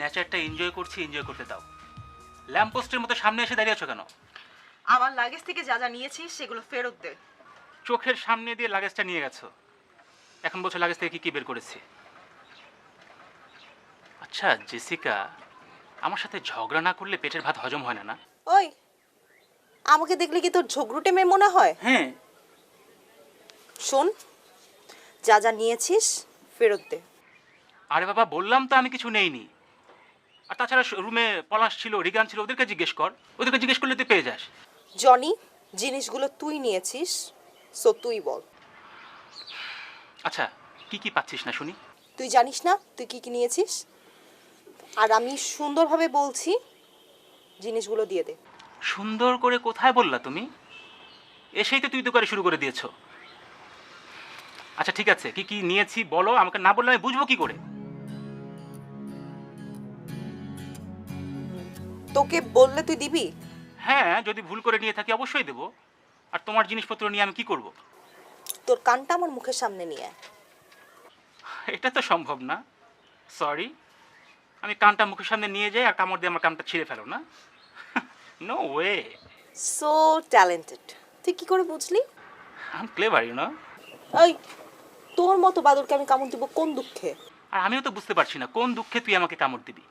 নেচারটা enjoy করছি, enjoy করতে দাও। ল্যাম্পপোস্টের মতো সামনে এসে দাঁড়িয়ে আছো কেন? আমার লাগেজ থেকে যা যা নিয়েছিস সেগুলো ফেরত দে। চোখের সামনে দিয়ে লাগেজটা নিয়ে গেছো, এখন বলছো লাগেজ থেকে কি কি বের করেছি। আচ্ছা জেসিকা, আমার সাথে ঝগড়া না করলে পেটের ভাত হজম হয় না না? ওই, আমাকে দেখলে কি তোর ঝগড়ুটে মেয়ে মনে হয়? হ্যাঁ। শোন, যা যা নিয়েছিস ফেরত দে। আরে বাবা, বললাম তো আমি কিছু নেইনি। আর তাছাড়া রুমে পলাশ ছিল, রিগান ছিল, ওদেরকে জিজ্ঞেস কর। ওদেরকে জিজ্ঞেস করলে তুই পেয়ে যাস। জনি, জিনিসগুলো তুই নিয়েছিস, সো তুই বল। আচ্ছা, কি কি পাচ্ছিস না শুনি? তুই জানিস না তুই কি কি নিয়েছিস? আর আমি সুন্দরভাবে বলছি, জিনিসগুলো দিয়ে দে। সুন্দর করে কোথায় বললা তুমি? এসেই তো তুই তো করে শুরু করে দিয়েছো। আচ্ছা ঠিক আছে, কি কি নিয়েছি বলো, আমাকে না বললে আমি বুঝবো কি করে? তোকে বললে তুই দিবি? হ্যাঁ, যদি ভুল করে নিয়ে থাকি অবশ্যই দেবো। আর তোমার জিনিসপত্র নিয়ে আমি কি করব? তোর কানটা আমার মুখের সামনে নিয়ে আয়। এটা তো সম্ভব না। সরি, আমি কানটা মুখের সামনে নিয়ে যাই আর কামড় দিয়ে আমার কানটা ছিঁড়ে ফেলো না? No way. So talented. তুই কি করে বুঝলি? I am clever, you know. এই, তোর মতো বাদরকে আমি কামড় দিব কোন দুঃখে? আর আমিও তো বুঝতে পারছি না কোন দুঃখে তুই আমাকে কামড় দিবি।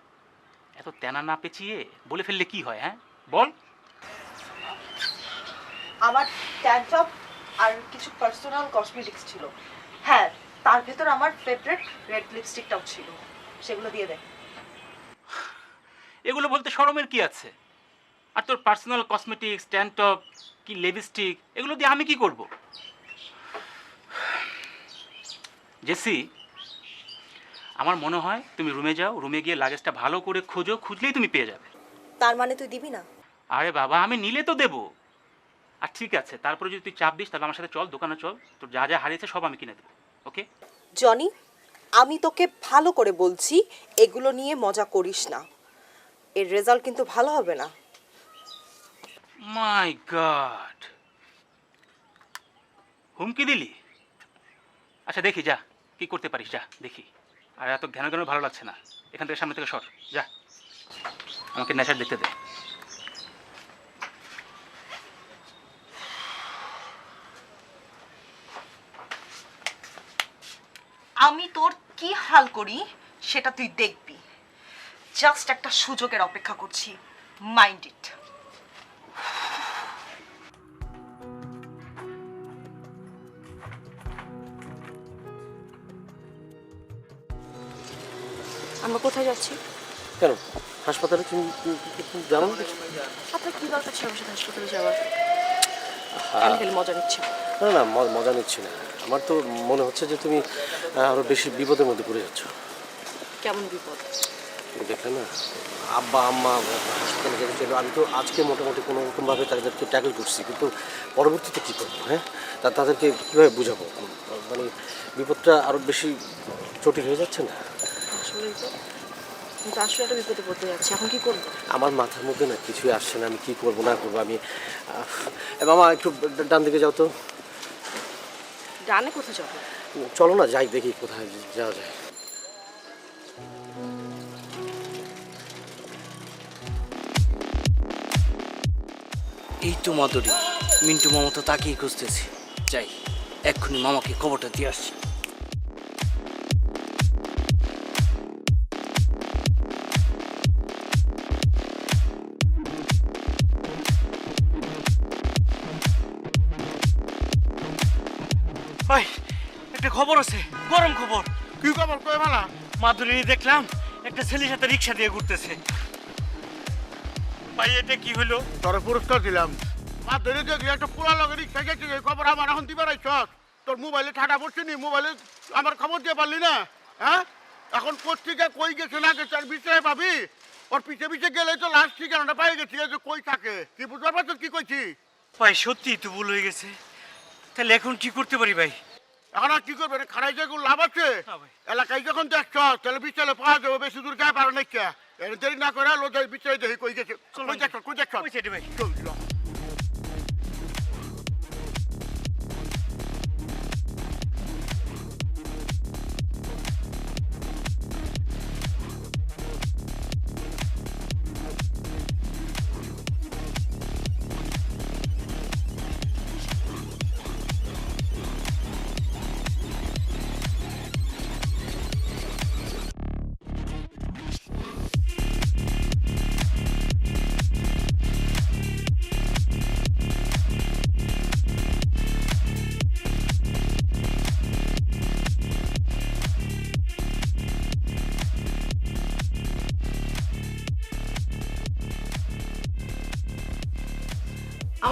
এত তেনা না পেঁচিয়ে বলে ফেললে কি হয়? হ্যাঁ বল। আমার ট্যাঙ্ক টপ আর কিছু পার্সোনাল কসমেটিক্স ছিল। হ্যাঁ, তার ভেতর আমার ফেভারিট রেড লিপস্টিকটাও ছিল। সেগুলো দিয়ে দে। এগুলো বলতে শরমের কি আছে? আর তোর পার্সোনাল কসমেটিক্স, ট্যানটপ, কি লিপস্টিক, এগুলো দিয়ে আমি কি করব? জেসি, আমার মনে হয় তুমি রুমে যাও, রুমে গিয়ে লাগেজটা ভালো করে খোঁজো, খুঁজলেই তুমি পেয়ে যাবে। তার মানে তুই দিবি না? আরে বাবা, আমি নিলে তো দেবো। আর ঠিক আছে, তারপরে যদি তুই চাপ দিস তাহলে আমার সাথে চল, দোকানে চল, তোর যা যা হারিয়েছে সব আমি কিনে দেবো। ওকে? জনি, আমি তোকে ভালো করে বলছি, এগুলো নিয়ে মজা করিস না। এর রেজাল্ট কিন্তু ভালো হবে না। মাই গড, হুমকি দিলি? আচ্ছা দেখি যা কি করতে পারিস, যা দেখি। আর এত ঘন ঘন ভালো লাগছে না, এখান থেকে সামনে থেকে সর যা, আমাকে নেচার দেখতে দে। আমি তোর কি হাল করি সেটা তুই দেখবি। জাস্ট একটা সুযোগের অপেক্ষা করছি। Mind it. আমরা কোথায় যাচ্ছি? কেন হাসপাতালে তুমি জানো না? আপনার কি দরকার ছিল আমার সাথে হাসপাতালে যাওয়ার? আমি খালি মজা নিচ্ছি। না না, মজা নিচ্ছি না। আমার তো মনে হচ্ছে যে তুমি আরো বেশি বিপদের মধ্যে পড়ে যাচ্ছ। কেমন বিপদ? তুমি দেখলে না, আব্বা আম্মা হাসপাতালে যেতে ছিল। আমি তো আজকে মোটামুটি কোনো রকমভাবে তাদেরকে ট্যাকল করছি, কিন্তু পরবর্তীতে কী করবো? হ্যাঁ, তাদেরকে কীভাবে বুঝাবো? মানে বিপদটা আরও বেশি জটিল হয়ে যাচ্ছে না? আসলে তো, কিন্তু আসলে একটা বিপদে পড়তে যাচ্ছি। এখন কি করবো? আমার মাথার মধ্যে না কিছুই আসছে না, আমি কী করবো না করবো। আমি মামা একটু ডান দিকে যাও তো। ডানে কোথায় যাবো? চলো না যাই, দেখি কোথায় যাওয়া যায়। এই তো মাধুরী, মিন্টু মামা তো তাকেই খুঁজতেছি। যাই, এক্ষুনি মামাকে খবরটা দিয়ে আসছি। ভাই, একটা খবর আছে, গরম খবর। কি খবর? কই ভালা? মাধুরী দেখলাম একটা ছেলের সাথে রিক্সা দিয়ে ঘুরতেছে। ভাই এটা কি হলো? তোর পুরস্কার দিলাম। মা ধরে দেখলি একটা পুরা লগে রিক্সা গেছে, এই খবর আমার এখন দিবার আইছস? তোর মোবাইলে ঠাটা পড়ছে নি? মোবাইলে আমার খবর দিয়ে পারলি না? হ্যাঁ, এখন পত্রিকা কই গেছে না গেছে আর বিষয়ে পাবি? ওর পিছে পিছে গেলে তো লাস্ট ঠিকানাটা পাই গেছি যে কই থাকে। কি বুঝতে পারছিস কি কইছি? ভাই সত্যি তো ভুল হয়ে গেছে। তাহলে এখন কি করতে পারি ভাই? এখন আর কি করবে? খারাই যে লাভ আছে? না ভাই। এলাকায় যখন দেখছ তাহলে বিচারে পাওয়া যাবে, বেশি দূর গায়ে পারো নাকি? দেরি না করে লোক বিচারে দেখি কই গেছে। কই দেখছ? কই দেখছ? ওই সাইডে ভাই। চল।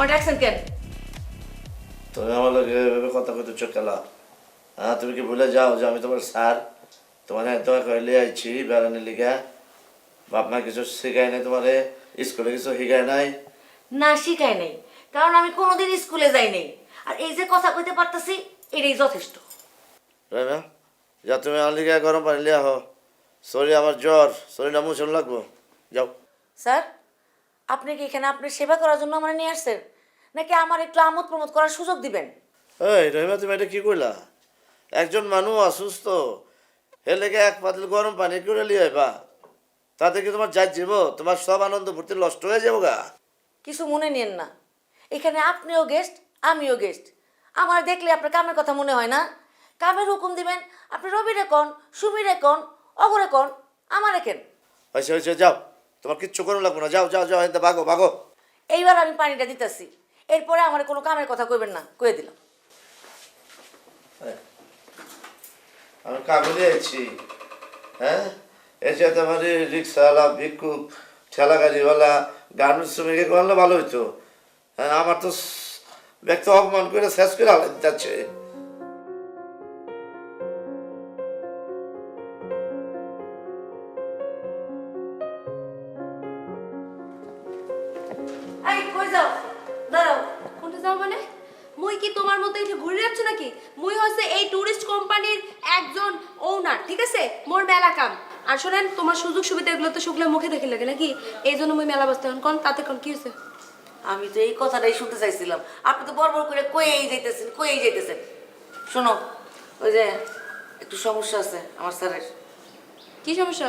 আমার ডাকছেন কেন? তুমি আমার লোকে এভাবে কথা কইতে চোখেলা? হ্যাঁ, তুমি কি ভুলে যাও যে আমি তোমার স্যার? তোমার এত কইলে আইছি বেড়ানি লিগা। বাপ মা কিছু শিখায় নাই তোমারে, স্কুলে কিছু শিখায় নাই? না, শিখাই নাই, কারণ আমি কোনোদিন স্কুলে যাই নাই। আর এই যে কথা কইতে পারতাছি এটাই যথেষ্ট। রহিমা, যা তুমি আমার লিগা গরম পানি লিয়া হো। শরীর আমার জ্বর, শরীরটা মুছন লাগবো। যাও। স্যার, আপনি কি এখানে আপনার সেবা করার জন্য আমার নিয়ে আসছেন, নাকি আমার একটু আমোদ প্রমোদ করার সুযোগ দিবেন? এই রহিমা, তুমি এটা কি কইলা? একজন মানুষ অসুস্থ, হে লেগে এক পাতিল গরম পানি করে লিয়ে বা, তাতে কি তোমার যাই যাব? তোমার সব আনন্দ ফুর্তি নষ্ট হয়ে যাবো গা। কিছু মনে নিয়েন না, এখানে আপনিও গেস্ট, আমিও গেস্ট। আমার দেখলে আপনার কামের কথা মনে হয় না? কামের হুকুম দিবেন আপনি রবিরে কন, সুমিরে কন, অগরে কন, আমারে কেন? হয়েছে হয়েছে, যাও। তোমার কিচ্ছু করুন লাগবো না, যাও যাও যাও, এতে ভাগো ভাগো। এইবার আমি পানিটা দিতেছি, এরপরে আমার কোনো কামের কথা কইবেন না, কয়ে দিলাম। আমি কাগজে আছি, হ্যাঁ? এসে তোমার রিক্সাওয়ালা, ভিক্ষুক, ঠেলা গাড়িওয়ালা, গার্মেন্টস শ্রমিকে করলে ভালো হইতো। হ্যাঁ, আমার তো ব্যক্তি অপমান করে শেষ করে আলাদা যাচ্ছে। এই কই যাও? দাঁড়াও। কোনটা যাও মানে? মুই কি তোমার মতো এখানে ঘুরে যাচ্ছ নাকি? মুই হচ্ছে এই ট্যুরিস্ট কোম্পানির একজন ওনার, ঠিক আছে? মোর মেলা কাম। আর শোনেন, তোমার সুযোগ সুবিধা এগুলো তো শুকলে মুখে দেখে লাগে নাকি? এই জন্য মুই মেলা ব্যস্ত হন। কোন তাতে কোন কি হয়েছে? আমি তো এই কথাটাই শুনতে চাইছিলাম, আপনি তো বড় করে কয়েই যাইতেছেন, কয়েই যাইতেছেন। শোনো, ওই যে একটু সমস্যা আছে আমার স্যারের। কি সমস্যা?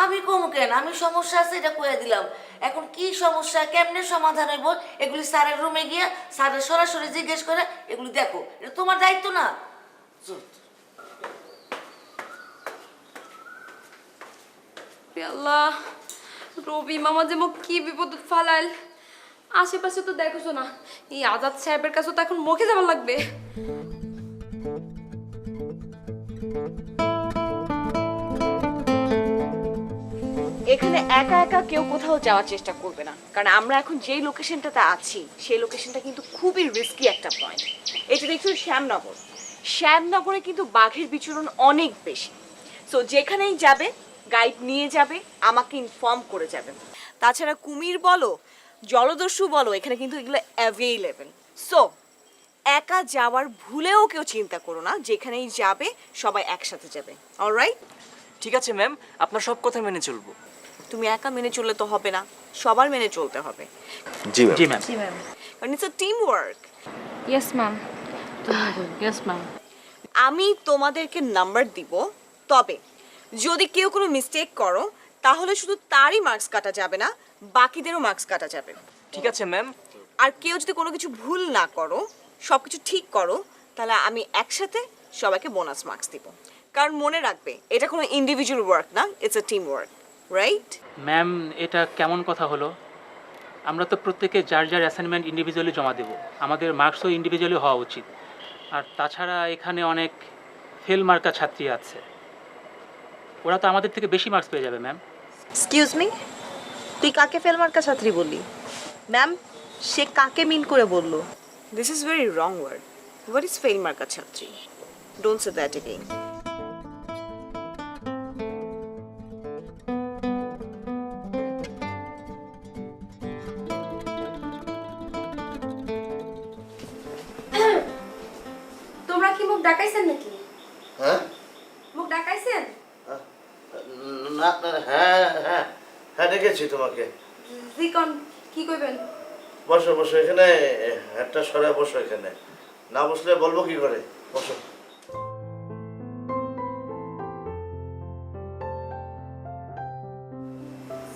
আমি কমু কেন, আমি সমস্যা আছে এটা কয়ে দিলাম। এখন কি সমস্যা, কেমনে সমাধান হইব, এগুলি স্যারের রুমে গিয়া স্যারের সরাসরি জিজ্ঞেস করে এগুলি দেখো, এটা তোমার দায়িত্ব না? আল্লাহ, রবি মামা যে মোক কি বিপদ ফালাইল। আশেপাশে তো দেখোছো না, এই আজাদ সাহেবের কাছে তো এখন মুখে যাবার লাগবে। এখানে একা একা কেউ কোথাও যাওয়ার চেষ্টা করবে না, কারণ আমরা এখন যেই লোকেশনটাতে আছি সেই লোকেশনটা কিন্তু খুবই রিস্কি একটা পয়েন্ট। এটা দেখছো শ্যামনগর। শ্যামনগরে কিন্তু বাঘের বিচরণ অনেক বেশি। সো যেখানেই যাবে গাইড নিয়ে যাবে, আমাকে ইনফর্ম করে যাবেন। তাছাড়া কুমির বলো, জলদস্যু বলো, এখানে কিন্তু এগুলো অ্যাভেইলেবল। সো একা যাওয়ার ভুলেও কেউ চিন্তা করো না, যেখানেই যাবে সবাই একসাথে যাবে। অলরাইট? ঠিক আছে ম্যাম, আপনার সব কথা মেনে চলবো। তুমি একা মেনে চললে তো হবে না, সবার মেনে চলতে হবে, জি ম্যাম। কারণ it's a team work. Yes ma'am. Yes ma'am. আমি তোমাদেরকে নাম্বার দিব, তবে যদি কেউ কোনো মিস্টেক করো তাহলে শুধু তারই মার্কস কাটা যাবে না, বাকিদেরও মার্কস কাটা যাবে। ঠিক আছে ম্যাম। আর কেউ যদি কোনো কিছু ভুল না করো, সব কিছু ঠিক করো, তাহলে আমি একসাথে সবাইকে বোনাস মার্কস দিব। কারণ মনে রাখবে, এটা কোনো ইন্ডিভিজুয়াল ওয়ার্ক না, it's a team work, right? Ma'am, এটা কেমন কথা হলো? আমরা তো প্রত্যেকে যার যার অ্যাসাইনমেন্ট ইন্ডিভিজুয়ালি জমা দেবো, আমাদের মার্কসও ইন্ডিভিজুয়ালি হওয়া উচিত। আর তাছাড়া এখানে অনেক ফেল মার্কা ছাত্রী আছে, ওরা তো আমাদের থেকে বেশি মার্কস পেয়ে যাবে ম্যাম। এক্সকিউজ মি, তুই কাকে ফেল মার্কা ছাত্রী বললি? ম্যাম, সে কাকে মিন করে বললো? This is very wrong word. What is fail মার্কা ছাত্রী? Don't say that again. তোমরা কি মুখ ডাকাইছেন নাকি? হ্যাঁ? মুখ ডাকাইছেন? না না, হ্যাঁ হ্যাঁ হ্যাঁ, ডেকেছি তোমাকে। জিকন, কি কইবেন? বসো বসো, এখানে একটা সরে বসো, এখানে না বসলে বলবো কি করে? বসো।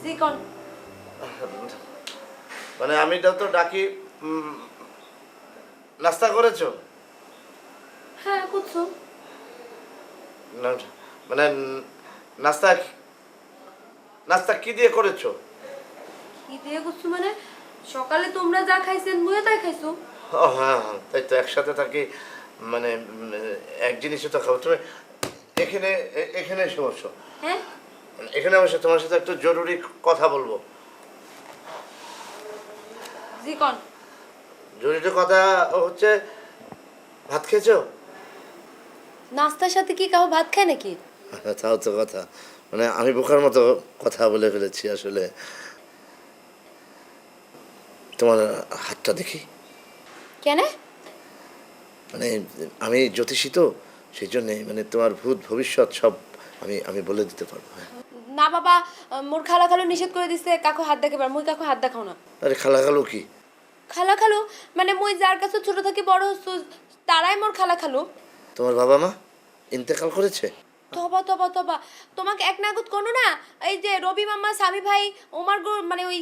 জিকন, মানে আমি তো ডাকি, নাস্তা করেছো? হ্যাঁ করছো। মানে নাস্তা নাস্তা কি দিয়ে করেছো? কি দিয়ে করছো মানে? সকালে তোমরা যা খাইছেন মুইও তাই খাইছো। ও হ্যাঁ হ্যাঁ, তাই তো, একসাথে থাকি, মানে এক জিনিসই তো খাবো। তুমি এখানে এখানে এসে বসো। হ্যাঁ, এখানে বসে তোমার সাথে একটু জরুরি কথা বলবো। জি কোন জরুরি কথা হচ্ছে, ভাত খেয়েছো? নাস্তার সাথে কি কাউ ভাত খায় নাকি? তাও তো কথা, মানে আমি বোকার মতো কথা বলে ফেলেছি আসলে। তোমার হাতটা দেখি। কেন? মানে আমি জ্যোতিষী তো, সেই জন্যে মানে তোমার ভূত ভবিষ্যৎ সব আমি আমি বলে দিতে পারবো। হ্যাঁ। না বাবা, মোর খালা খালু নিষেধ করে দিছে কাকু হাত দেখাবার, মুই কাকু হাত দেখাও না। আরে খালা খালু কি? খালা খালু মানে মুই যার কাছে ছোট থেকে বড় হচ্ছু তারাই মোর খালা খালু। তোমার বাবা মা ইন্তেকাল করেছে? তবা তবা তবা, তোমাকে এক নাগুত কোনো না, এই যে রবি মামা স্বামী ভাই ওমার মানে ওই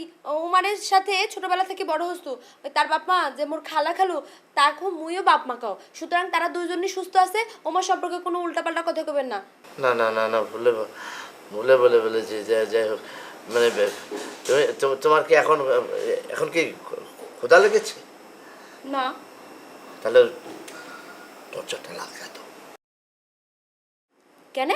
ওমারের সাথে ছোটবেলা থেকে বড় হচ্ছু, ওই তার বাপ মা যে মোর খালা খালু তার খুব মুইও বাপ মা কাও, সুতরাং তারা দুইজনই সুস্থ আছে, ওমার সম্পর্কে কোনো উল্টাপাল্টা কথা কবেন না। না না না না, ভুলে ভুলে বলে বলেছি। যাই হোক, মানে তোমার কি এখন এখন কি ক্ষুধা লেগেছে? না। তাহলে দরজাটা লাগা তো। কেন?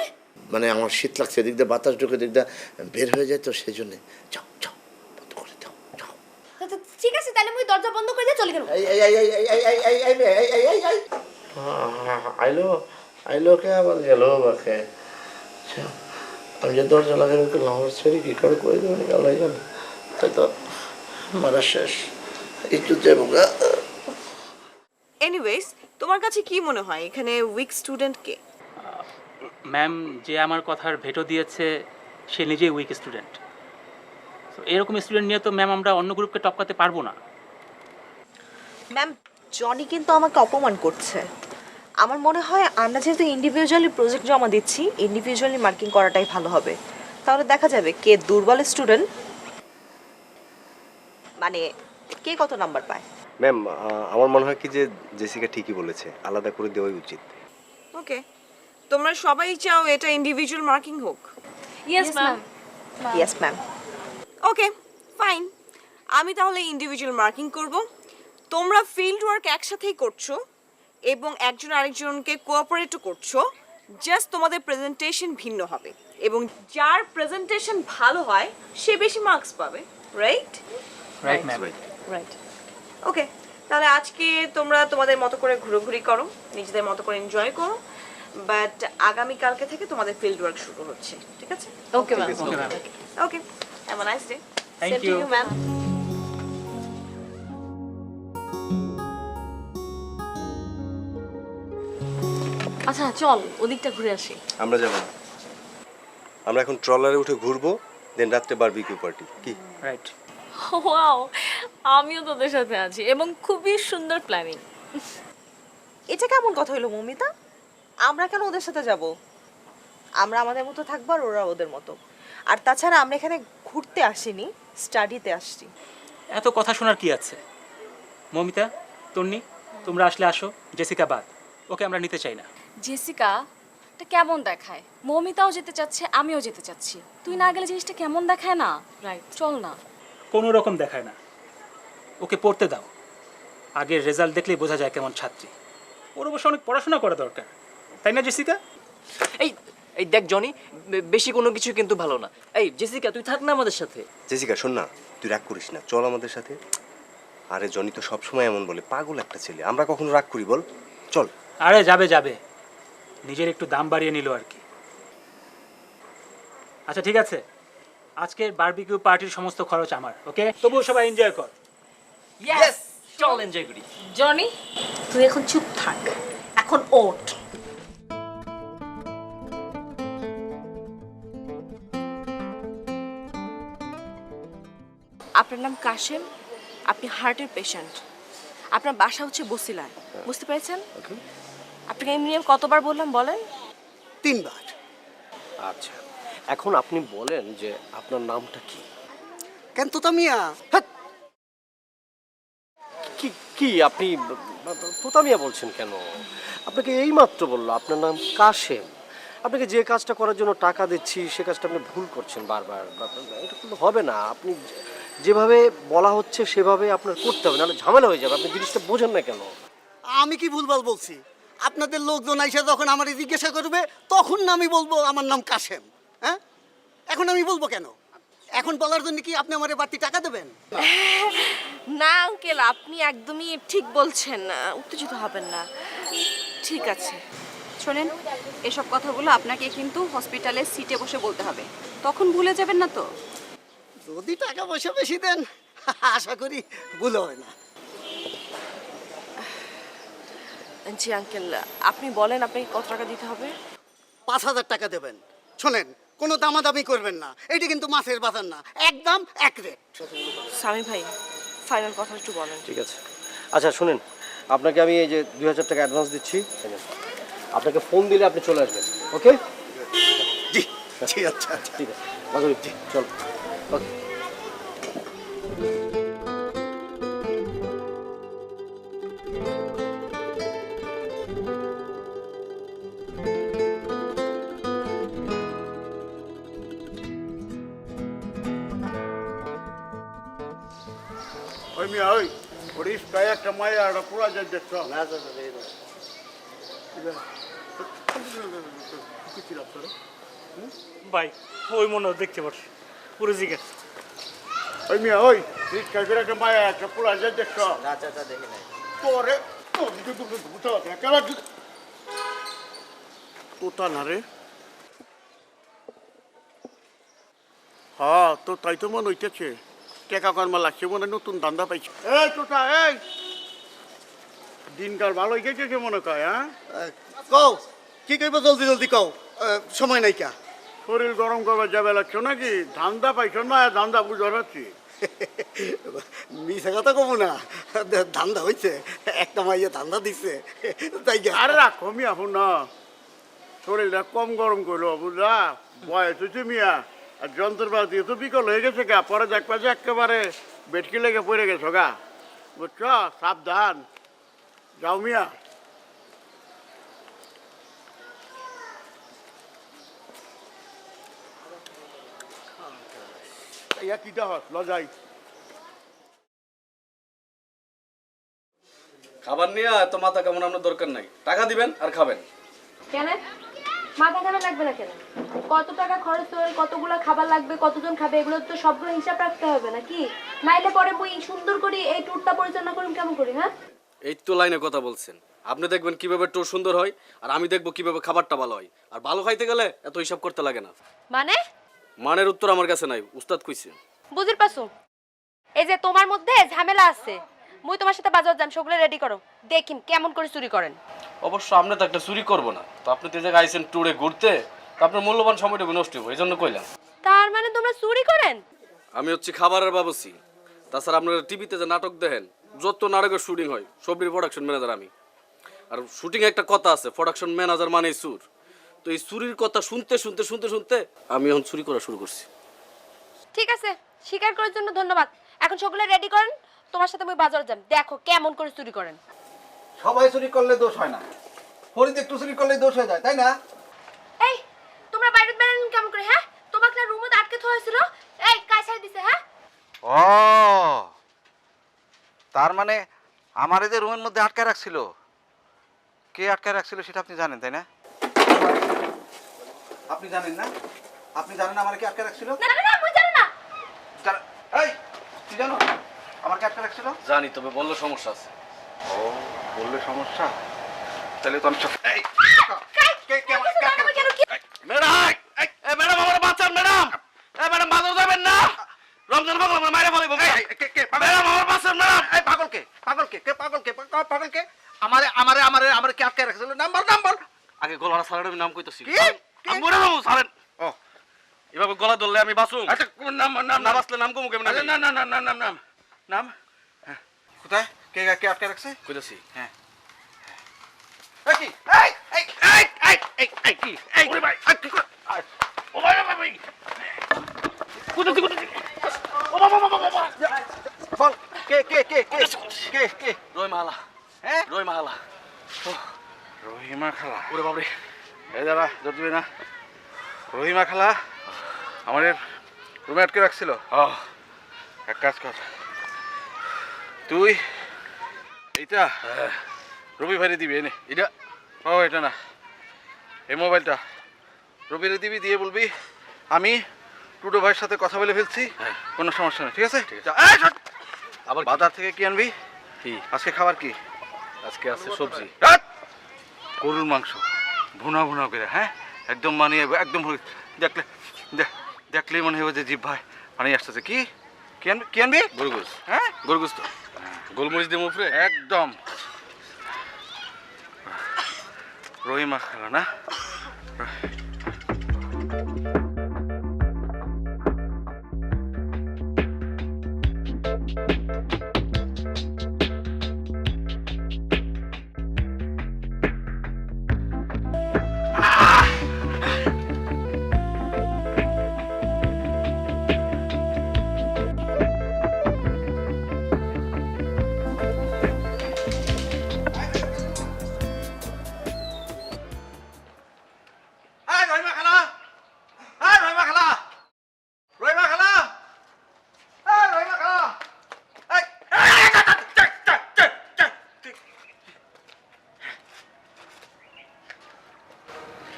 মানে আমার শীত লাগছে, এদিক দিয়ে বাতাস ঢুকে দিক দিয়ে বের হয়ে যায় তো, সেই জন্যে। যাও যাও, বন্ধ করে দাও, যাও। ঠিক আছে, তাহলে মুই দরজা বন্ধ করে দিয়ে চলে গেলাম। আইলো আইলো কে আবার গেল বাকে। আমি যে দরজা লাগাই করলাম, আমার ছেড়ে কি করে করে দেবেন গেলাই জানি, তাই তো মারা শেষ। একটু যাবো। এনিওয়েজ, তোমার কাছে কি মনে হয় এখানে উইক স্টুডেন্ট কে? ম্যাম যে আমার কথার ভেটো দিয়েছে সে নিজেই উইক স্টুডেন্ট। তো এরকম স্টুডেন্ট নিয়ে তো ম্যাম আমরা অন্য গ্রুপকে টপকাতে পারবো না। ম্যাম, জনি কিন্তু আমাকে অপমান করছে। আমার মনে হয় আমরা যেহেতু ইন্ডিভিজুয়ালি প্রজেক্ট জমা দিচ্ছি, ইন্ডিভিজুয়ালি মার্কিং করাটাই ভালো হবে। তাহলে দেখা যাবে কে দুর্বল স্টুডেন্ট, মানে কে কত নাম্বার পায়। ম্যাম, আমার মনে হয় কি যে জেসিকা ঠিকই বলেছে, আলাদা করে দেওয়াই উচিত। ওকে, তোমরা সবাই চাও এটা ইন্ডিভিজুয়াল মার্কিং হোক? Yes ma'am. Yes ma'am. Okay fine, আমি তাহলে ইন্ডিভিজুয়াল মার্কিং করব। তোমরা ফিল্ড ওয়ার্ক একসাথেই করছো এবং একজন আরেকজনকে কোঅপারেটও করছো, জাস্ট তোমাদের প্রেজেন্টেশন ভিন্ন হবে এবং যার প্রেজেন্টেশন ভালো হয় সে বেশি মার্কস পাবে, রাইট? Right ma'am. রাইট। ওকে, তাহলে আজকে তোমরা তোমাদের মতো করে ঘুরোঘুরি করো, নিজেদের মতো করে এনজয় করো, বাট আগামীকালকে থেকে তোমাদের ফিল্ড ওয়ার্ক শুরু হচ্ছে, ঠিক আছে? Okay ma'am. Okay ma'am. Okay, have a nice day. Thank Same to you. you, ma'am. আচ্ছা চল ওদিকটা ঘুরে আসি। আমরা যাব না, আমরা এখন ট্রলারে উঠে ঘুরবো, দেন রাত্রে বারবিকিউ পার্টি। কি রাইট। ওয়াও, আমিও তোদের সাথে আছি এবং খুবই সুন্দর প্ল্যানিং। এটা কেমন কথা হলো মমিতা? আমরা কেন ওদের সাথে যাব? আমরা আমাদের মতো থাকবো আর ওরা ওদের মতো। আর তাছাড়া আমরা এখানে ঘুরতে আসিনি, স্টাডিতে আসছি। এত কথা শোনার কি আছে? মমিতা, তন্নি, তোমরা আসলে আসো, জেসিকা বাদ, ওকে আমরা নিতে চাই না। জেসিকা এটা কেমন দেখায়? মৌমিতাও যেতে চাচ্ছে, আমিও যেতে চাচ্ছি, তুই না গেলে জিনিসটা কেমন দেখায় না? রাইট, চল না। কোনো রকম দেখায় না, ওকে পড়তে দাও। আগের রেজাল্ট দেখলেই বোঝা যায় কেমন ছাত্রী। ওর অবশ্য অনেক পড়াশোনা করা দরকার, তাই না জেসিকা? এই এই দেখ জনি, বেশি কোনো কিছু কিন্তু ভালো না। এই জেসিকা তুই থাক না আমাদের সাথে। জেসিকা শোন না, তুই রাগ করিস না, চল আমাদের সাথে। আরে জনি তো সবসময় এমন বলে, পাগল একটা ছেলে, আমরা কখনো রাগ করি বল? চল। আরে যাবে যাবে, নিজের একটু দাম বাড়িয়ে নিল আর কি। আচ্ছা ঠিক আছে, আজকের বারবিকিউ পার্টির সমস্ত খরচ আমার, ওকে? তবুও সবাই এনজয় কর। ইয়েস, চল এনজয় করি। জনি তুই এখন চুপ থাক, এখন ওঠ। আপনার নাম কাশেম, আপনি হার্টের পেশেন্ট, আপনার বাসা হচ্ছে বসিলায়, বুঝতে পেরেছেন? আপনাকে এমনি আমি কতবার বললাম বলেন? 3 বার। আচ্ছা, এখন আপনি বলেন যে আপনার নামটা কি? কেন তোতা মিয়া? কি কি আপনি তোতামিয়া বলছেন কেন? আপনাকে এইমাত্র বললো আপনার নাম কাশেম। আপনাকে যে কাজটা করার জন্য টাকা দিচ্ছি সে কাজটা আপনি ভুল করছেন বারবার। এটা কিন্তু হবে না। আপনি যেভাবে বলা হচ্ছে সেভাবে আপনার করতে হবে, নাহলে ঝামেলা হয়ে যাবে। আপনি জিনিসটা বোঝেন না কেন? আমি কি ভুলভাল বলছি? আপনাদের লোকজন আইসা যখন আমার জিজ্ঞাসা করবে তখন না আমি বলবো আমার নাম কাশেম। হ্যাঁ, এখন আমি বলবো কেন? এখন বলার জন্য কি আপনি আমারে বাড়তি টাকা দেবেন? না আঙ্কেল, আপনি একদমই ঠিক বলছেন, উত্তেজিত হবেন না। ঠিক আছে, শোনেন, এসব কথাগুলো আপনাকে কিন্তু হসপিটালে সিটে বসে বলতে হবে, তখন ভুলে যাবেন না তো? যদি টাকা পয়সা বেশি দেন আশা করি ভুল হবে না। জি আঙ্কেল, আপনি বলেন আপনাকে কত টাকা দিতে হবে? 5,000 টাকা দেবেন। শোনেন, কোনো দামাদামি করবেন না, এটা কিন্তু মাছের বাজার না, একদম এক রেট। স্বামী ভাই, ফাইনাল কথা একটু বলেন। ঠিক আছে। আচ্ছা শুনেন, আপনাকে আমি এই যে 2000 টাকা অ্যাডভান্স দিচ্ছি, আপনাকে ফোন দিলে আপনি চলে আসবেন। ওকে? জি জি, আচ্ছা আচ্ছা, ঠিক আছে মাধুরী, জি চল। ওকে। ওই মিয়া ওই রিস্কায় একটা মায়া একটা পুরা যায় দেখছ না চাচা, এই না। ভাই ওই মনে দেখতে পাচ্ছি পুরো জিজ্ঞেস। ওই মিয়া ওই রিস্কায় করে একটা মায়া একটা পুরা যায় দেখছ না চাচা, দেখি নাই। তোরে তোতা না রে। হ্যাঁ তো তাই তো মনে হইতেছে টেকা কর্মা লাগছে, মনে হয় নতুন ধান্দা পাইছে। এই তোতা এই দিনকাল ভালো হয়ে গেছে মনে কয়। হ্যাঁ কও কি কইব, জলদি জলদি কও, সময় নাই কা। শরীর গরম করবার যাবে লাগছো নাকি? ধান্দা পাইছ না, ধান্দা বুঝতে পারছি। মিশা কথা কব না, ধান্দা হইছে, একটা মাইয়া ধান্দা দিছে তাই গা। আরে রাখো মিয়া শুন না, শরীরটা কম গরম করলো বুঝলা, বয়স হয়েছে মিয়া, আর যন্ত্রপাতি তো বিকল হয়ে গেছে গা, পরে দেখবা যে একেবারে বেটকি লেগে পড়ে গেছো গা, বুঝছ? সাবধান যাও মিয়া। ইয়া কিটা হস লজাই খাবার নিয়ে এত মাথা কামানোর দরকার নাই, টাকা দিবেন আর খাবেন। কেন মাথা খারাপ লাগবে না কেন? কত টাকা খরচ হবে, কতগুলো খাবার লাগবে, কতজন খাবে, এগুলো তো সবগুলো হিসাব রাখতে হবে নাকি? নাইলে পরে মুই সুন্দর করে এই ট্যুরটা পরিচালনা করুন কেমন করি? হ্যাঁ, এই তো লাইনে কথা বলছেন। আপনি দেখবেন কিভাবে ট্যুর সুন্দর হয়, আর আমি দেখবো কিভাবে খাবারটা ভালো হয়। আর ভালো খাইতে গেলে এত হিসাব করতে লাগে না। মানে মানের উত্তর আমার কাছে নাই, উস্তাদ কইছে। বুঝির পাসু, এই যে তোমার মধ্যে ঝামেলা আছে, মুই তোমার সাথে বাজার যাম, সবগুলো রেডি করো, দেখিম কেমন করে চুরি করেন। অবশ্য আপনি তো একটা চুরি করবো না, তো আপনি তো জায়গায় আইসেন ট্যুরে ঘুরতে, তো আপনার মূল্যবান সময়টুকু নষ্ট হবো, এই জন্য কইলাম। তার মানে তোমরা চুরি করেন? আমি হচ্ছে খাবারের বাবুসি। তাছাড়া আপনারা টিভিতে যে নাটক দেখেন, যত নাটকের শুটিং হয় সবই প্রোডাকশন ম্যানেজার আমি। আর শুটিং একটা কথা আছে, প্রোডাকশন ম্যানেজার মানেই চুর। তো এই চুরির কথা শুনতে শুনতে শুনতে শুনতে আমি এখন চুরি করা শুরু করছি। ঠিক আছে, স্বীকার করার জন্য ধন্যবাদ। এখন সবগুলো রেডি করেন, তোমার সাথে মুই বাজার যাম, দেখো কেমন করে চুরি করেন। সবাই চুরি করলে দোষ হয় না, ফরিদ একটু চুরি করলে দোষ হয়ে যায়, তাই না? এই তোমরা বাইরে বেরেন কেমন করে? হ্যাঁ, তোমাকে না রুমে আটকে থোয়া হয়েছিল, এই কাই ছাই দিছে? হ্যাঁ, ও তার মানে আমার এই যে রুমের মধ্যে আটকে রাখছিল, কে আটকে রাখছিল সেটা আপনি জানেন তাই না? আপনি জানেন না? আপনি জানেন আমার কে আটকে রাখছিল? না না না, মুই জানি না। এই তুই জানো আমার কে আটকে রাখছিল? জানি, তবে বললে সমস্যা আছে। ও বললে সমস্যা, তাহলে তো আমি কাই কে কে কেন কি? ম্যাডাম, এই ম্যাডাম আমার বাঁচান ম্যাডাম। এই ম্যাডাম বাজার যাবেন না, রমজান পাগল আমার মাইরা ফেলাইবো। ম্যাডাম আমার বাঁচান ম্যাডাম। এই পাগলকে পাগলকে কে পাগলকে পাগলকে আমারে আমারে আমারে আমারে কে আটকে রাখছিল? নাম্বার নাম্বার আগে গলাটা সারেন, আমি নাম কইতাছি। কি? আমি মরে যাবো সারেন। ও এভাবে গলা ধরলে আমি বাঁচুম। আচ্ছা নাম নাম না বাঁচলে নাম কমু কেমন? না না না না নাম নাম নাম কোথায় কে কে আটকে রাখছে? কইতাছি। হ্যাঁ এই কি এই এই এই এই এই কি এই ওরে ভাই কি করে ও ভাই ভাই কুদুতি কুদুতি ও বাবা বাবা বাবা বল কে কে কে কে কে কে রই মালা। হ্যাঁ রই মালা। রহিমা খালা। ওরে বাবরে, এই দাঁড়া ধরবি না। রহিমা খালা আমাদের রুমে আটকে রাখছিল। এক কাজ কর, তুই এইটা রবি ভাইরে দিবি এনে। এটা ও এটা না, এই মোবাইলটা রবিরে দিবি, দিয়ে বলবি আমি টুডো ভাইয়ের সাথে কথা বলে ফেলছি, কোনো সমস্যা নেই, ঠিক আছে? যা, আবার বাজার থেকে কি আনবি? কি আজকে খাবার কি? আজকে আছে সবজি, গরুর মাংস ভুনা ভুনা করে, হ্যাঁ, একদম মানে একদম দেখলে দেখলেই মনে হবে যে জিভ ভাই পানি আসতেছে। কি কি আনবি? কি আনবি? গরুগোস, হ্যাঁ, গরুগোস তো গোলমরিচ দিয়ে উপরে একদম রুই মাছ খেলো না।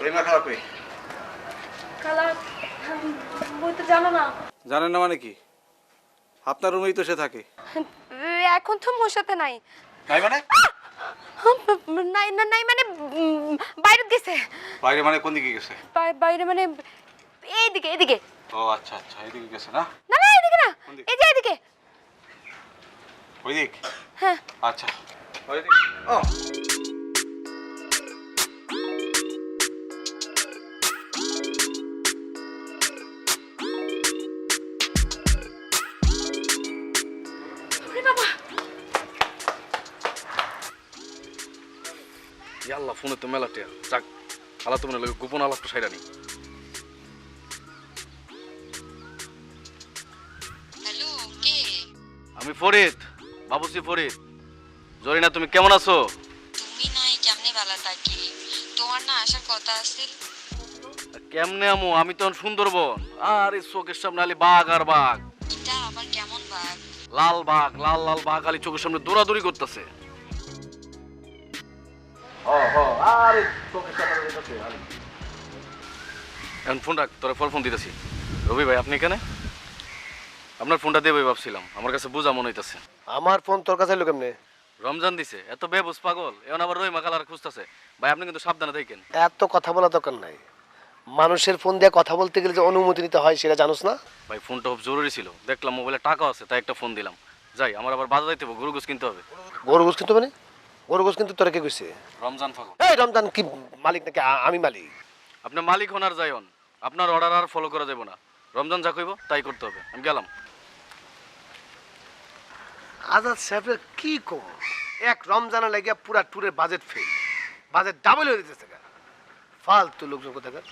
রহিমা খাওয়া কই? খালা বই তো জানো না। জানেন না মানে কি? আপনার রুমেই তো সে থাকে। এখন তো মোর সাথে নাই। নাই মানে? নাই না নাই মানে বাইরে গেছে। বাইরে মানে কোন দিকে গেছে? বাইরে মানে এইদিকে এদিকে। ও আচ্ছা আচ্ছা, এদিকে গেছে না? না না এদিকে না, এই যে এদিকে। ওই দিক? হ্যাঁ আচ্ছা ওই দিক। ও আল্লাহ, ফোনে তো মেলা টিয়া। যাক, আল্লাহ তো মনে লাগে গোপন আলাপ তো সাইরা নি। হ্যালো, কে? আমি ফরিদ, বাবুসি ফরিদ। জরিনা, তুমি কেমন আছো? তুমি নাই কেমনে ভালো থাকি? তোমার না আসার কথা আছিল। কেমনে আমু, আমি তো সুন্দরবন। আর এই চোখের সামনে আলি বাঘ আর বাঘ, এটা আবার কেমন বাঘ? লাল বাঘ, লাল লাল বাঘ আলি চোখের সামনে দৌড়াদৌড়ি করতেছে। এখন ফোন রাখ, তোরা ফোন দিতেছি। রবি ভাই, আপনি এখানে? আপনার ফোনটা দেবো ভাবছিলাম, আমার কাছে বোঝা মনে হইতেছে। আমার ফোন তোর কাছে এলো কেমনে? রমজান দিছে, এত বেবুস পাগল, এখন আবার রহিমা কালার খুঁজতেছে। ভাই আপনি কিন্তু সাবধানে দেখেন। এত কথা বলা দরকার নাই। মানুষের ফোন দিয়ে কথা বলতে গেলে যে অনুমতি নিতে হয় সেটা জানোস না? ভাই ফোনটা খুব জরুরি ছিল, দেখলাম মোবাইলে টাকা আছে তাই একটা ফোন দিলাম। যাই, আমার আবার বাজার যাইতে হবে, গরু গোস কিনতে হবে। গরু গোস কিন্তু মানে গরু গোস কিন্তু তোরা কে কইছে? রমজান পাগল। এই রমজান কি মালিক নাকি আমি মালিক? আপনি মালিক হন আর যাইন, আপনার অর্ডার আর ফলো করা যাবে না। রমজান যা কইব তাই করতে হবে। আমি গেলাম। আজাদ সাহেবের কি কম, এক রমজানে লাগিয়া পুরা ট্যুরের বাজেট ফেল, বাজেট ডাবল হয়ে দিতেছে। ফালতু লোকজন কোথাকার।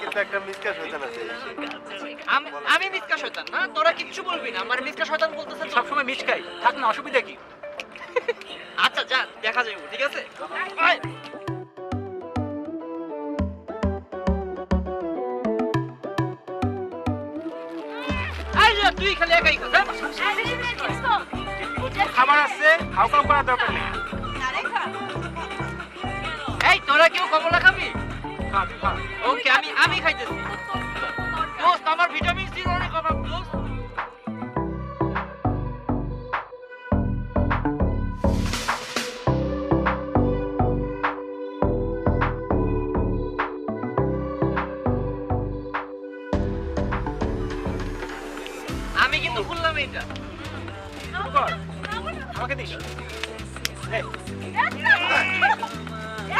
কিন্তু একটা মিসকা শয়তান আছে। আমি মিসকা শয়তান না, তোরা কিচ্ছু বলবি না। আমার মিসকা শয়তান বলতেছেন, সবসময় মিসকাই থাক না, অসুবিধা কি? আচ্ছা যা, দেখা যাবে, ঠিক আছে? তুই খালি একাই খাবার আছে, খাও খাও করার দরকার নেই। এই তোরা কেউ কমলা খাবি? ওকে, আমি খাইতেছি। দোস্ত, আমার ভিটামিন সি অনেক অভাব দোস্ত। আমি কিন্তু খুললাম এটা। আমাকে দিস।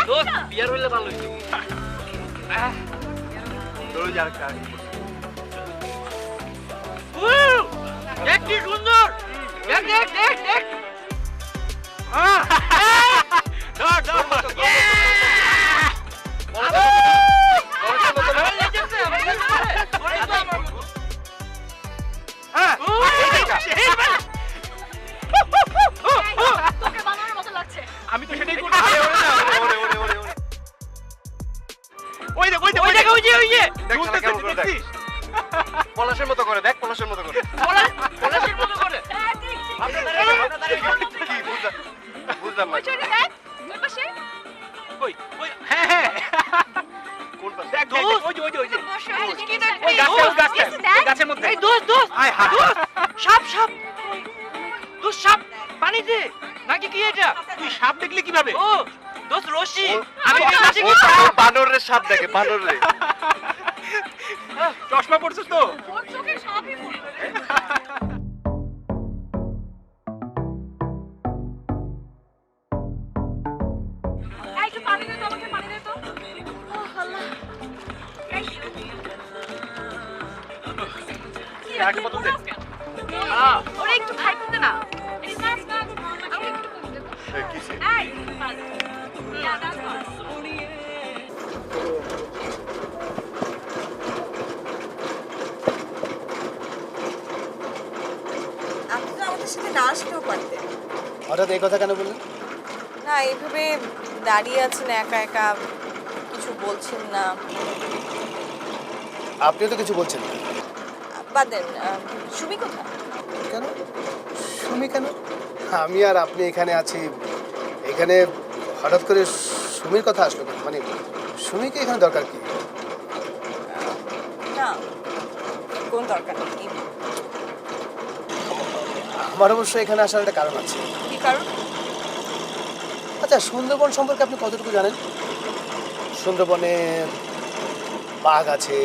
দোস্ত, বিয়ার হইলে ভালো হইতো। দেখ কি সুন্দর, দেখ দেখ দেখ দেখ। আমি তো সেটাই করছি। ওই দেখ, ওই দেখ, ওই দেখ, ওই যে, ওই যে দেখছিস? পলাশের মতো করে দেখ, পলাশের মতো করে। পলাশের মতো করে। কি বুঝলাম না। আয় হাত সাপ সাপ তো সাপ পানিতে নাকি কি এটা তুই সাপ দেখলি কিভাবে ও দোস্ত রশি আমি বিশ্বাস করি বানরের সাপ দেখে বানরের চশমা পড়ছিস তো ওর চোখে সাপই পড়লো রে। এই, একটু পানি দে তো আমাকে, পানি দে তো। ওহ, আল্লাহ। Thank you. কি রে, তুই ঘুরাস কেন? ওরে একটু খাই করতে না। এই নাচ নাচ, আমাকে একটু করে দে তো। এই, পানি। Yeah, that's fine. আপনি তো আমাদের সাথে না আসলেও পারতেন। হঠাৎ এই কথা কেন বললেন? না, এইভাবে দাঁড়িয়ে আছেন একা একা, কিছু বলছেন না। আপনিও তো কিছু বলছেন না। বাদ দেন, সুমি কোথায়? কেন? সুমি কেন? আমি আর আপনি এখানে আছি, এখানে হঠাৎ করে সুমির কথা আসলো কেন? মানে সুমিকে এখানে দরকার কি? না, কোন দরকার নেই। আমার অবশ্য এখানে আসার একটা কারণ আছে। কি কারণ? আচ্ছা, সুন্দরবন সম্পর্কে আপনি কতটুকু জানেন? সুন্দরবনে বাঘ আছে,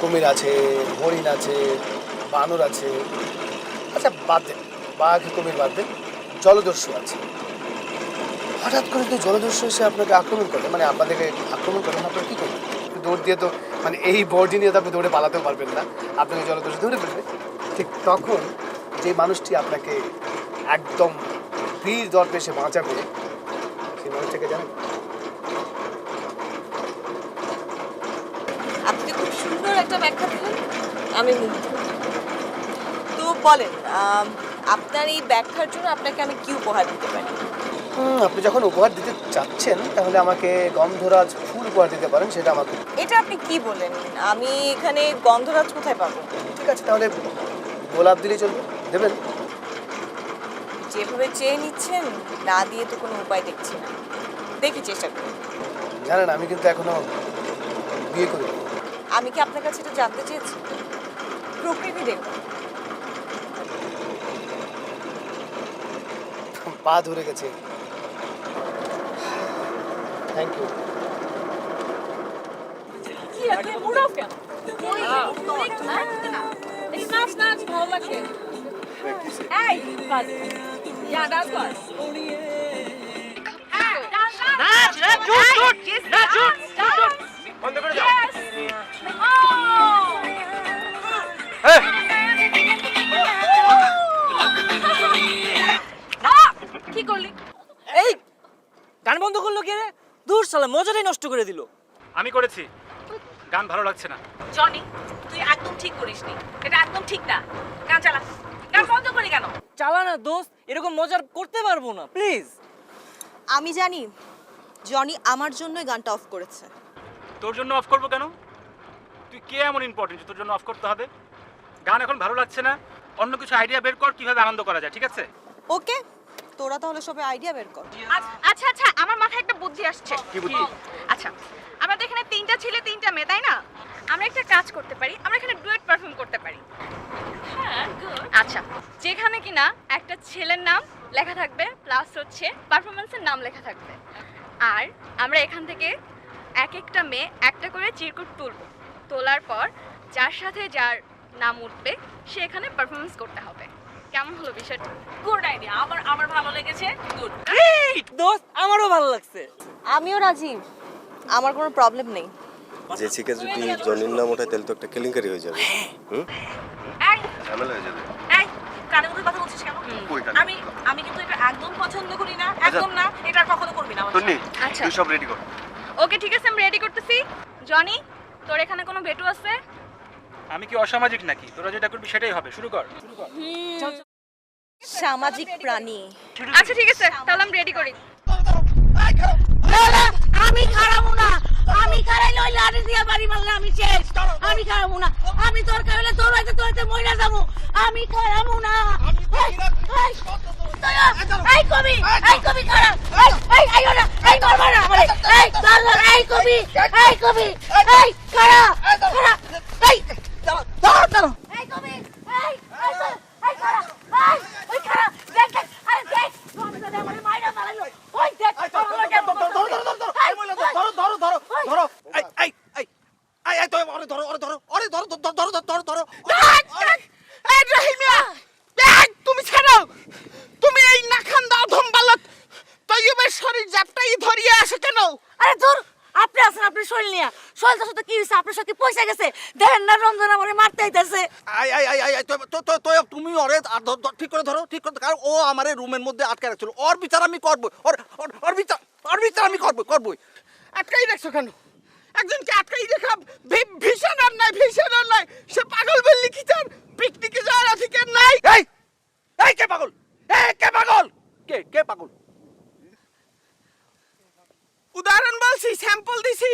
কুমির আছে, হরিণ আছে, বানর আছে। আচ্ছা বাদ দেন, বাঘ কুমির বাদ দেন, জলদস্যু আছে। হঠাৎ করে তো জলদস্যু এসে আপনাকে আক্রমণ করে, মানে আপনাদেরকে আক্রমণ করেন, আপনারা কী করবেন? দৌড় দিয়ে তো মানে এই বডি নিয়ে তো আপনি দৌড়ে পালাতেও পারবেন না, আপনাকে জলদস্যু ধরে ফেলবে। ঠিক তখন যে মানুষটি আপনাকে একদম বীর দর্পে এসে বাঁচাবে, সেই মানুষটাকে জানেন? আপনি খুব সুন্দর একটা ব্যাখ্যা দিলেন, আমি মুগ্ধ। তো বলেন, আপনার এই ব্যাখ্যার জন্য আপনাকে আমি কি উপহার দিতে পারি? আপনি যখন উপহার দিতে চাচ্ছেন তাহলে আমাকে গন্ধরাজ ফুল উপহার দিতে পারেন, সেটা আমাকে। এটা আপনি কি বলেন? আমি এখানে গন্ধরাজ কোথায় পাবো? ঠিক আছে, তাহলে গোলাপ দিলেই চলবে, দেবেন? যেভাবে চেয়ে নিচ্ছেন, না দিয়ে তো কোনো উপায় দেখছি না। দেখি চেষ্টা করি। জানেন, আমি কিন্তু এখনো বিয়ে করি। আমি কি আপনার কাছে এটা জানতে চেয়েছি? প্রকৃতি দেখুন। পা ধরে গেছে। Thank you. কি রে, তুই মুড়াও কেন? ওরে একটু খাই করতে না। এই নাচ নাচ, ভালো লাগছে। এই, বাস। Yeah, that's good. নাচ, নাচ, জুট, নাচ, জুট, বন্ধ করে দাও। Yes. কি করলি? এই গান বন্ধ করলো কে রে? দূর শালা, মজাটাই নষ্ট করে দিল। আমি করেছি, গান ভালো লাগছে না। জনি, তুই একদম ঠিক করিসনি, এটা একদম ঠিক না। গান চালা, গান বন্ধ করি কেন? চালা না দোস্ত, এরকম মজার করতে পারবো না, প্লিজ। আমি জানি জনি আমার জন্যই গানটা অফ করেছে। তোর জন্য অফ করবো কেন? তুই কে এমন ইম্পর্টেন্ট যে তোর জন্য অফ করতে হবে? গান এখন ভালো লাগছে না, অন্য কিছু আইডিয়া বের কর কিভাবে আনন্দ করা যায়, ঠিক আছে? ওকে, তোরা তাহলে সবাই আইডিয়া বের কর। আচ্ছা আচ্ছা, আমার মাথায় একটা বুদ্ধি আসছে। কি বুদ্ধি? আচ্ছা, আমরা তো এখানে 3টা ছেলে 3টা মেয়ে, তাই না? আমরা একটা কাজ করতে পারি, আমরা এখানে ডুয়েট পারফর্ম করতে পারি। হ্যাঁ, গুড। আচ্ছা, যেখানে কিনা একটা ছেলের নাম লেখা থাকবে প্লাস হচ্ছে পারফরম্যান্সের নাম লেখা থাকবে, আর আমরা এখান থেকে এক একটা মেয়ে একটা করে চিরকুট তুলবো। তোলার পর যার সাথে যার নাম উঠবে সে এখানে পারফরমেন্স করতে হবে। কেমন হলো বিষয়টা? গুড আইডিয়া, আমার ভালো লেগেছে। গুড। গ্রেট দোস্ত, আমারও ভালো লাগছে। আমিও রাজি, আমার কোনো প্রবলেম নেই। জেসিকা যদি জনির নাম ওঠায় তাহলে তো একটা কেলেঙ্কারি হয়ে যাবে। হুম, এই, ঝামেলা হয়ে যাবে। এই, কানে মুখে কথা বলছিস কেন? আমি কিন্তু এটা একদম পছন্দ করি না, একদম না। এটা আর কখনো করবি না আমার সাথে। আচ্ছা, তুই সব রেডি কর। ওকে ঠিক আছে, আমি রেডি করতেছি। জনি, তোর এখানে কোনো ভেটু আছে? আমি কি অসামাজিক নাকি? তোরা যেটা করবি সেটাই হবে, শুরু কর। সামাজিক প্রাণী। আচ্ছা ঠিক আছে, তাহলে আমি রেডি করি। আমি খারাপ না, আমি খারাই লই লাড়ি দিয়া বাড়ি মারলে আমি শেষ। আমি খারাপ না, আমি তোর কারণে তোর হইতে মইরা যাবো। আমি খারাপ না। এই কবি খারাপ। এই ওরা, এই মারবা না আমারে। এই ধর, এই কবি খারাপ। এই ধর, এই কবি, এই তুমি ছাড়ো, তুমি এই নাখান্দা অধম বালক তৈয়বের শরীর জাপটাই ধরিয়ে আসে কেন? আরে ধর, আপনি আছেন, আপনি শৈল নিয়া শৈলটার সাথে কি হয়েছে? আপনার সাথে পয়সা গেছে, দেখেন না রমজান আমারে মারতে আইতাছে। আই আই আই আই তো তুমি ওরে আর ঠিক করে ধরো, ঠিক করে, কারণ ও আমার রুমের মধ্যে আটকে রাখছিল। ওর বিচার আমি করবো, ওর বিচার আমি করবই। আটকাই রাখছো কেন? একজনকে আটকাই রেখা ভীষণ অন্যায়, ভীষণ অন্যায়। সে পাগল বললি কি তার পিকনিকে যাওয়ার অধিকার নাই? এই এই কে পাগল? কে পাগল? কে পাগল? উদাহরণ বলছি, স্যাম্পল দিছি।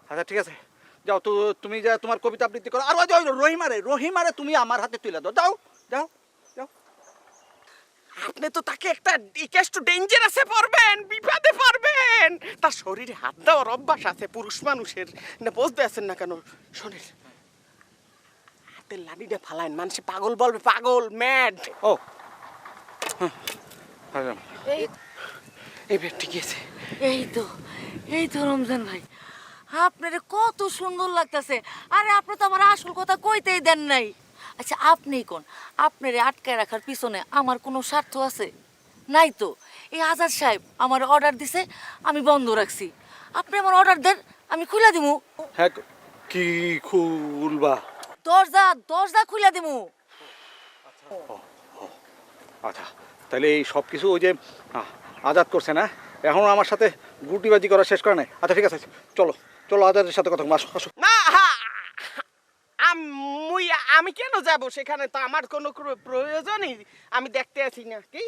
আচ্ছা ঠিক আছে, যাও তো, তুমি যা তোমার কবিতা আবৃত্তি করো। আর ওই যে রহিমারে তুমি আমার হাতে তুলে দাও। যাও যাও যাও। আপনি তো তাকে একটা ইকেস্ট ডেঞ্জারাসে পড়বেন, বিপদে পড়বেন। তার শরীরে হাত দেওয়ার অভ্যাস আছে পুরুষ মানুষের, না বুঝতে আছেন না কেন? শোনেন, হাতের লাঠিটা ফালাইন, মানুষে পাগল বলবে, পাগল, ম্যাড। ও এই বেড ঠিক আছে। এই তো রমজান ভাই, আপনারে কত সুন্দর লাগতেছে। আরে আপনি তো আমার আসল কথা কইতেই দেন নাই। আচ্ছা আপনিই কোন, আপনারে আটকায় রাখার পিছনে আমার কোনো স্বার্থ আছে? নাই তো। এই আজাদ সাহেব আমার অর্ডার দিছে, আমি বন্ধ রাখছি। আপনি আমার অর্ডার দেন, আমি খুলে দিমু। হ্যাঁ, কি খুলবা? দরজা খুলে দিমু। আচ্ছা, তাহলে এই সব কিছু ওই যে আজাদ করছে না, এখন আমার সাথে গুটিবাজি করা শেষ করে নাই। আচ্ছা ঠিক আছে, চলো চলো আজাদের সাথে কথা আসো আসো। না, আমি কেন যাব সেখানে? তো আমার কোনো প্রয়োজনই আমি দেখতে আছি না। কি?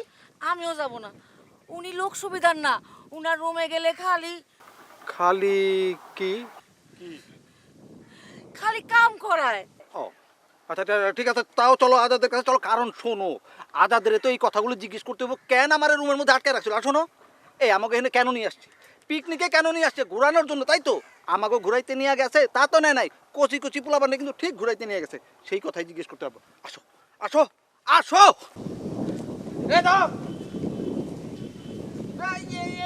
আমিও যাব না। উনি লোক সুবিধার না, উনার রুমে গেলে খালি কি খালি কাম করায়। ও আচ্ছা ঠিক আছে, তাও চলো আজাদের কাছে চলো। কারণ শোনো, আজাদের তো এই কথাগুলো জিজ্ঞেস করতে হবে, কেন আমার রুমের মধ্যে আটকে রাখছিল। আর শোনো, এই আমাকে এখানে কেন নিয়ে আসছে? পিকনিকে কেন নিয়ে আসছে? ঘোরানোর জন্য, তাই তো? আমাকে ঘুরাইতে নিয়ে গেছে তা তো নেয় নাই, কচি কচি পোলা বানে কিন্তু ঠিক ঘুরাইতে নিয়ে গেছে, সেই কথাই জিজ্ঞেস করতে হবে। আসো আসো আসো।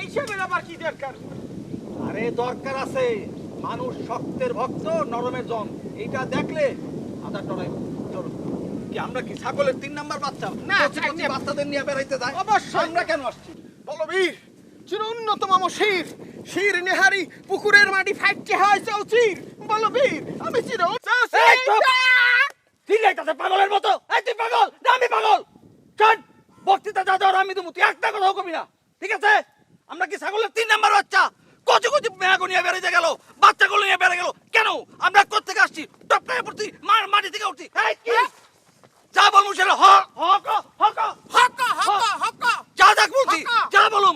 এইসবের আবার কি দরকার? আরে দরকার আছে, মানুষ শক্তের ভক্ত, নরমের জন, এইটা দেখলে আজাদ ডরাই। চলো। কি আমরা কি ছাগলের 3 নাম্বার বাচ্চা? না, বাচ্চাদের নিয়ে বেড়াইতে যায়? অবশ্যই। আমরা কেন আসছি? বলবীর চির উন্নতম শির নেহারি পুকুরের মাটি ফাইটকে হয় চৌচির। বলবীর আমি চির পাগলের মতো। তুই পাগল না আমি পাগল? চল বক্তৃতা যা যাও, আমি তো মুতি একটা কথাও কবি না, ঠিক আছে? আমরা কি ছাগলের 3 নাম্বার বাচ্চা? কচি কচি মেয়াগো নিয়ে বেড়াইতে গেল, বাচ্চাগুলো নিয়ে বেড়ে গেল কেন? আমরা কোত্থেকে আসছি? টপকায় পড়ছি, মাটি থেকে উঠছি। যা বলবো সেটা যা দেখ বলছি, যা বলুম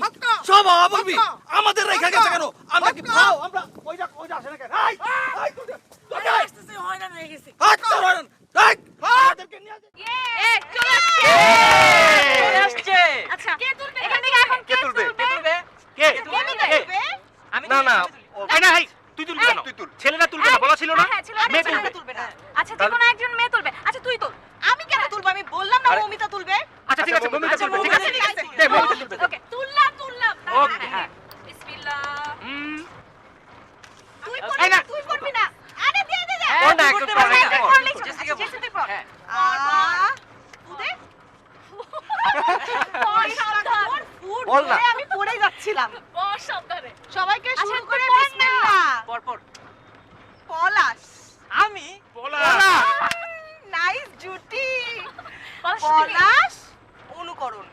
সব বলবি। আমাদের রেখা গেছে কেন? আমরা কি পাও? আমরা ওইটা আসে না কেন? ছেলেরা তুলবে না, বলা ছিল না? মেয়ে তুলবে। আচ্ছা যে কোনো একজন মেয়ে তুলবে। আচ্ছা তুই তোল। আমি কেন তুলবো? আমি বললাম না মমিতা তুলবে। আচ্ছা ঠিক আছে, মমিতা তুলবে, ঠিক আছে? ঠিক আছে। দে, মমিতা তুলবে। ওকে, তুললাম। ওকে, হ্যাঁ। বিসমিল্লাহ। তুই এই না। করবি না। আরে দে। ও না, একটু পরে না। জেসি তুই পড়। হ্যাঁ। তুই বল না। আমি পড়ে যাচ্ছিলাম। সাবধানে। সবাইকে শুরু আচ্ছা, করে তুই পড় না। বিসমিল্লাহ। পর পলাশ। আমি নাইস জুটি। পলাশ। পলাশ অনুকরণ,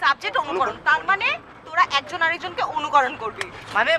সাবজেক্ট অনুকরণ, তার মানে তোরা একজন আরেকজনকে অনুকরণ করবি। মানে